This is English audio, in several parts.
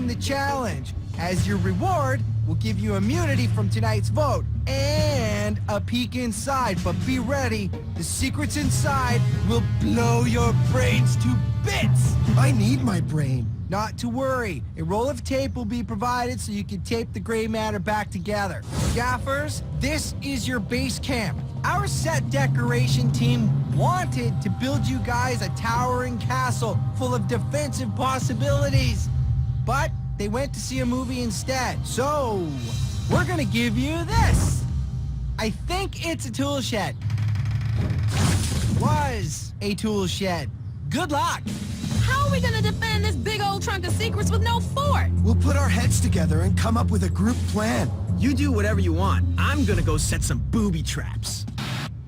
win the challenge. As your reward, we'll give you immunity from tonight's vote and a peek inside. But be ready, the secrets inside will blow your brains to bits. I need my brain. Not to worry, a roll of tape will be provided so you can tape the gray matter back together. Gaffers, this is your base camp. Our set decoration team wanted to build you guys a towering castle full of defensive possibilities. But they went to see a movie instead. So, we're gonna give you this. I think it's a tool shed. Was a tool shed. Good luck. How are we gonna defend this big old trunk of secrets with no fort? We'll put our heads together and come up with a group plan. You do whatever you want. I'm gonna go set some booby traps.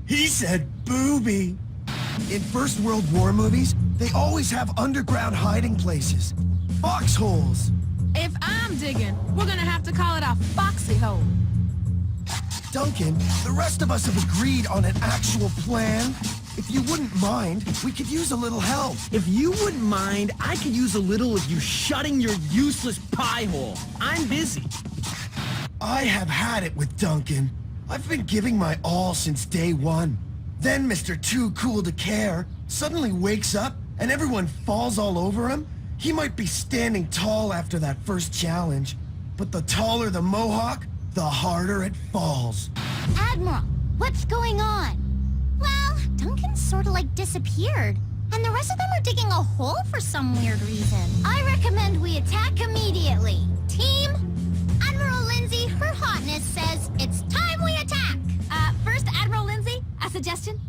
He said booby. In First World War movies, they always have underground hiding places. Foxholes. If I'm digging, we're gonna have to call it a foxy hole. Duncan, the rest of us have agreed on an actual plan. If you wouldn't mind, we could use a little help. If you wouldn't mind, I could use a little of you shutting your useless pie hole. I'm busy. I have had it with Duncan. I've been giving my all since day one. Then Mr. Too Cool to Care suddenly wakes up and everyone falls all over him. He might be standing tall after that first challenge, but the taller the mohawk, the harder it falls. Admiral, what's going on? Well, Duncan sort of like disappeared, and the rest of them are digging a hole for some weird reason. I recommend we attack immediately. Team, Admiral Lindsay, Her Hotness says it's time we attack. First, Admiral Lindsay, a suggestion,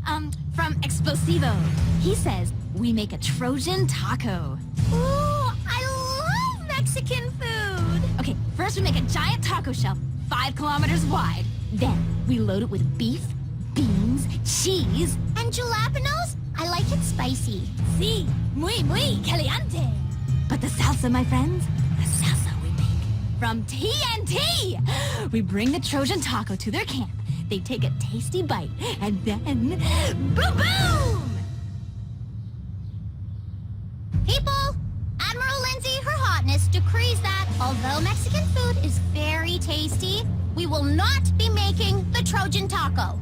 from Explosivo. He says we make a Trojan taco. Ooh, I love Mexican food. Okay, first we make a giant taco shell, 5 kilometers wide. Then we load it with beef, beans, cheese, And jalapenos? I like it spicy. sí, muy caliente. But the salsa, my friends, the salsa we make from TNT. We bring the Trojan taco to their camp. They take a tasty bite, and then boom, boom! People, Admiral Lindsay, Her Hotness decrees that although Mexican food is very tasty, we will not be making the Trojan taco.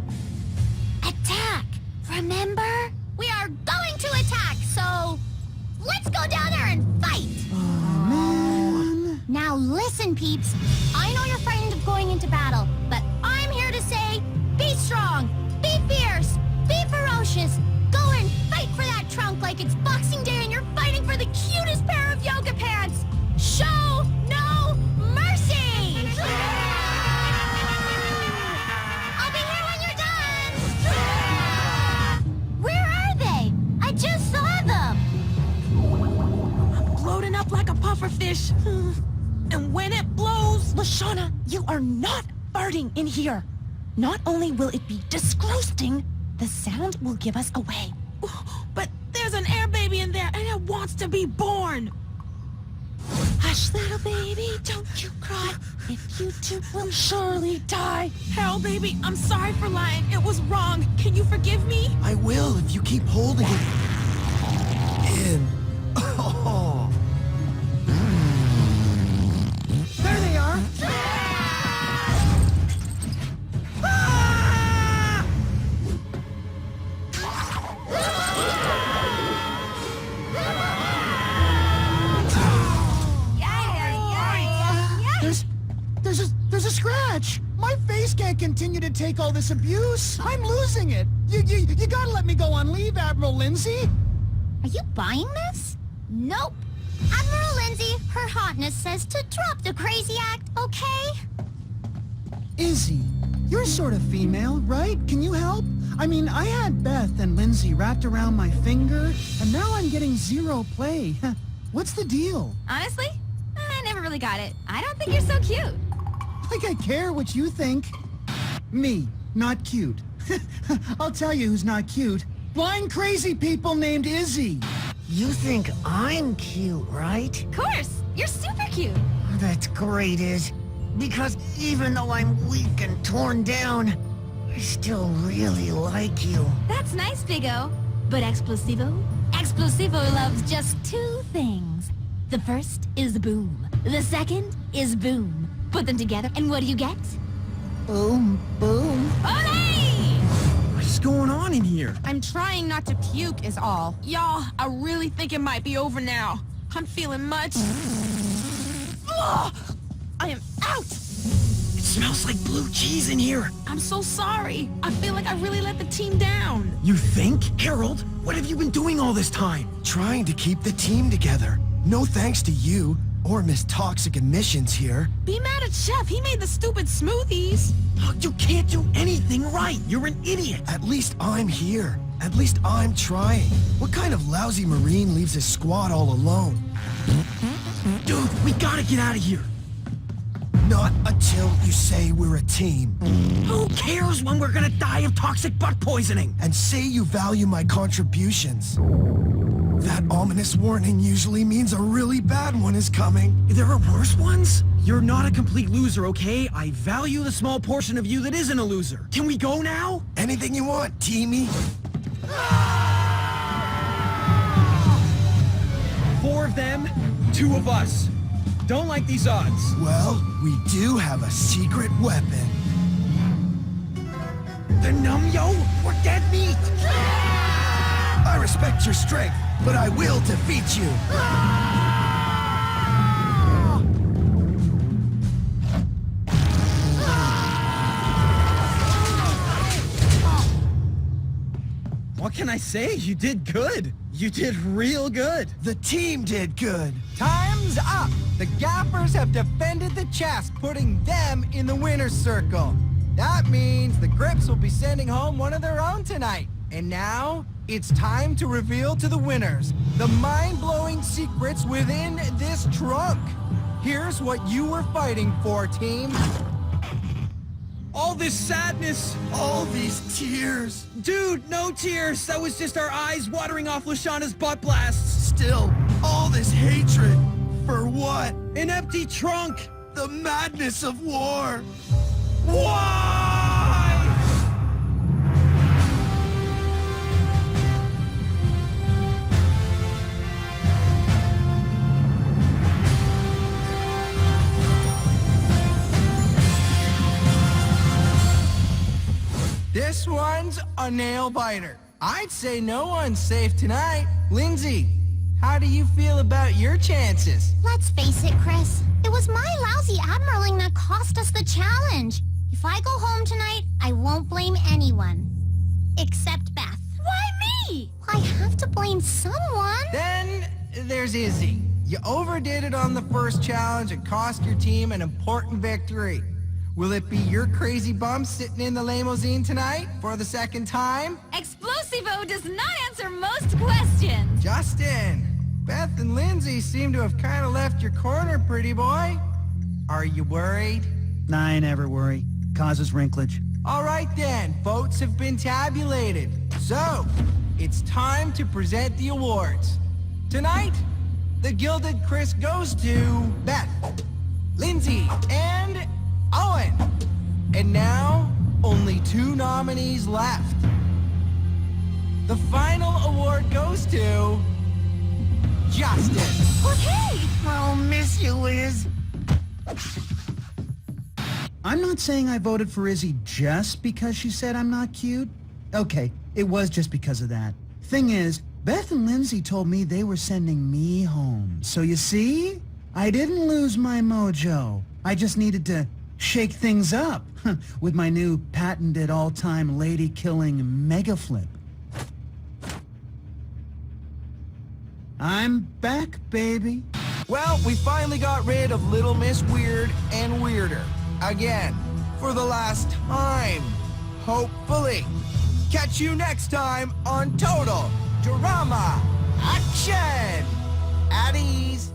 Attack! Remember? We are going to attack, so let's go down there and fight! Now listen, peeps. I know you're frightened of going into battle, but I'm here to say, be strong, be fierce, be ferocious. Go and fight for that trunk like it's Boxing Day and you're fighting for the cutest pair of yoga pants. Show no mercy! I'll be here when you're done! Where are they? I just saw them! Loading up like a puffer fish. And when it blows, Lashana, you are not farting in here. Not only will it be disgusting, the sound will give us away. But there's an air baby in there and it wants to be born. Hush, little baby, don't you cry. If you do, we'll surely die. Hell, baby, I'm sorry for lying. It was wrong. Can you forgive me? I will if you keep holding it in. Oh. There they are. There's a scratch. My face can't continue to take all this abuse. I'm losing it. You gotta let me go on leave, Admiral Lindsay. Are you buying this? Nope. Admiral Lindsay, Her Hotness says to drop the crazy act, okay? Izzy, you're sort of female, right? Can you help? I mean, I had Beth and Lindsay wrapped around my finger, and now I'm getting 0 play. What's the deal? Honestly, I never really got it. I don't think you're so cute. Like I care what you think. Me, not cute. I'll tell you who's not cute. Blind crazy people named Izzy. You think I'm cute, right? Of course, you're super cute. That's great, Iz. Because even though I'm weak and torn down, I still really like you. That's nice, Big O. But Explosivo loves just 2 things. The first is boom. The second is boom. Put them together, and what do you get? Boom, boom. Olay! What's going on in here? I'm trying not to puke is all. Y'all, I really think it might be over now. I'm feeling much... Ugh! I am out! It smells like blue cheese in here. I'm so sorry. I feel like I really let the team down. You think? Harold, what have you been doing all this time? Trying to keep the team together. No thanks to you or Miss Toxic Emissions here. Be mad at Chef. He made the stupid smoothies. Oh, you can't do anything right. You're an idiot. At least I'm here. At least I'm trying. What kind of lousy Marine leaves his squad all alone? Dude, we gotta get out of here. Not until you say we're a team. Who cares when we're gonna die of toxic butt poisoning? And say you value my contributions. That ominous warning usually means a really bad one is coming. There are worse ones? You're not a complete loser, okay? I value the small portion of you that isn't a loser. Can we go now? Anything you want, Teamy. 4 of them, 2 of us. Don't like these odds. Well, we do have a secret weapon. The Numyo? We're dead meat! I respect your strength, but I will defeat you. What can I say? You did good. You did real good. The team did good. Time's up! The Gaffers have defended the chest, putting them in the winner's circle. That means the Grips will be sending home one of their own tonight. And now, it's time to reveal to the winners the mind-blowing secrets within this trunk. Here's what you were fighting for, team. All this sadness. All these tears. Dude, no tears. That was just our eyes watering off Lashana's butt blasts. Still, all this hatred. For what? An empty trunk. The madness of war. Why? This one's a nail-biter. I'd say no one's safe tonight. Lindsay, how do you feel about your chances? Let's face it, Chris. It was my lousy admiraling that cost us the challenge. If I go home tonight, I won't blame anyone. Except Beth. Why me? I have to blame someone. Then there's Izzy. You overdid it on the first challenge and cost your team an important victory. Will it be your crazy bum sitting in the limousine tonight for the second time? Explosivo does not answer most questions. Justin, Beth and Lindsay seem to have kind of left your corner, pretty boy. Are you worried? Nah, I never worry. Causes wrinklage. All right then, votes have been tabulated. So, it's time to present the awards. Tonight, the Gilded Chris goes to Beth, Lindsay, and Owen. And now, only 2 nominees left. The final award goes to Justin. Okay. I'll miss you, Liz. I'm not saying I voted for Izzy just because she said I'm not cute. Okay, it was just because of that. Thing is, Beth and Lindsay told me they were sending me home. So you see? I didn't lose my mojo. I just needed to shake things up with my new patented all-time lady-killing mega flip. I'm back, baby. Well, we finally got rid of Little Miss Weird and Weirder. Again. For the last time. Hopefully. Catch you next time on Total Drama Action! At ease.